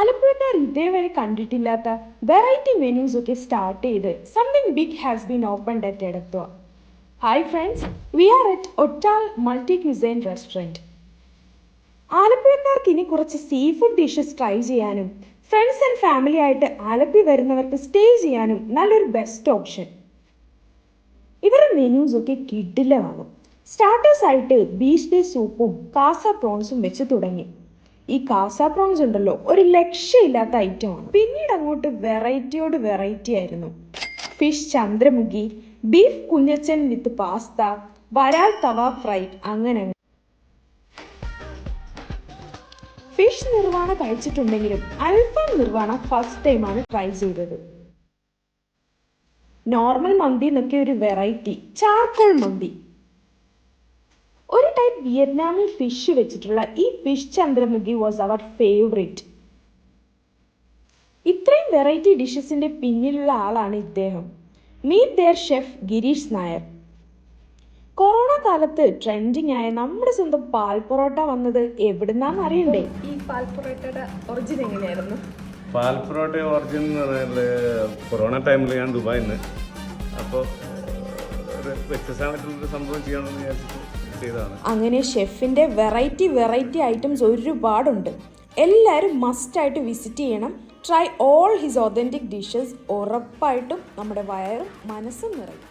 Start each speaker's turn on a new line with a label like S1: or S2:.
S1: ആലപ്പുഴക്കാർ ഇതേവരെ കണ്ടിട്ടില്ലാത്ത variety menus ഒക്കെ സ്റ്റാർട്ട് ചെയ്ത് something big has been opened at Edathua. Hi friends, we are at Ottal multi cuisine restaurant. ആലപ്പുഴക്കാർക്ക് ഇനി കുറച്ച് സീ ഫുഡ് ഡിഷസ് ട്രൈ ചെയ്യാനും ഫ്രണ്ട്സ് ആൻഡ് ഫാമിലി ആയിട്ട് ആലപ്പി വരുന്നവർക്ക് സ്റ്റേ ചെയ്യാനും നല്ലൊരു ബെസ്റ്റ് ഓപ്ഷൻ. ഇവരുടെ മെനൂസ് ഒക്കെ കിഡിലാണ്. സ്റ്റാർട്ടേഴ്സ് ആയിട്ട് ബീഫ് ഡേ സൂപ്പും കാസ പ്രോൺസും വെച്ച് തുടങ്ങി. ഈ കാസ പ്രോൺസ് ഉണ്ടല്ലോ, ഒരു ലക്ഷ്യമില്ലാത്ത ഐറ്റമാണ്. പിന്നീട് അങ്ങോട്ട് വെറൈറ്റിയോട് വെറൈറ്റി ആയിരുന്നു. ഫിഷ് ചന്ദ്രമുഖി, ബീഫ് കുഞ്ഞച്ചൻ വിത്ത് പാസ്ത, വരാൽ തവ ഫ്രൈ, അങ്ങനെ ഫിഷ് നിർവാണ കഴിച്ചിട്ടുണ്ടെങ്കിലും അൽഫാം നിർവാണ ഫസ്റ്റ് ടൈമാണ് ട്രൈ ചെയ്തത്. നോർമൽ മന്തി എന്നൊക്കെ ഒരു വെറൈറ്റി ചാർക്കോൾ മന്തി. ഒരു ടൈപ്പ് വിയറ്റ്നാമിൽ ഫിഷ് വെച്ചിട്ടുള്ള ഈ ഫിഷ് ചന്ദ്രമുഖി വാസ് അവർ ഫേവറേറ്റ്. ഇത്രയും വെറൈറ്റി ഡിഷസിന്റെ പിന്നിലുള്ള ആളാണ് ഇദ്ദേഹം. Meet their chef Girish Nair. Corona കാലത്ത് ട്രെൻഡിങ് ആയ നമ്മുടെ സ്വന്തം പാൽ പൊറോട്ട വന്നത് എവിടുന്നാന്ന് അറിയണ്ടേ? ഈ പാൽ പൊറോട്ടയുടെ ഒറിജിൻ എങ്ങനെയായിരുന്നു?
S2: പാൽ പൊറോട്ട ഒറിജിൻ എന്ന് പറഞ്ഞാൽ കൊറോണ ടൈമിൽ ഞാൻ ദുബായിൽ നിന്ന്, അപ്പോൾ ഒരു വ്യത്യസ്തമായിട്ടുള്ളൊരു സംഭവം ചെയ്യണമെന്ന് വിചാരിച്ചിട്ട് ചെയ്തതാണ്.
S1: അങ്ങനെ ഷെഫിൻ്റെ വെറൈറ്റി ഐറ്റംസ് ഒരുപാടുണ്ട്. എല്ലാവരും മസ്റ്റായിട്ട് വിസിറ്റ് ചെയ്യണം. Try all his authentic dishes. ഉറപ്പായിട്ടും നമ്മുടെ വയറും മനസ്സും നിറയും.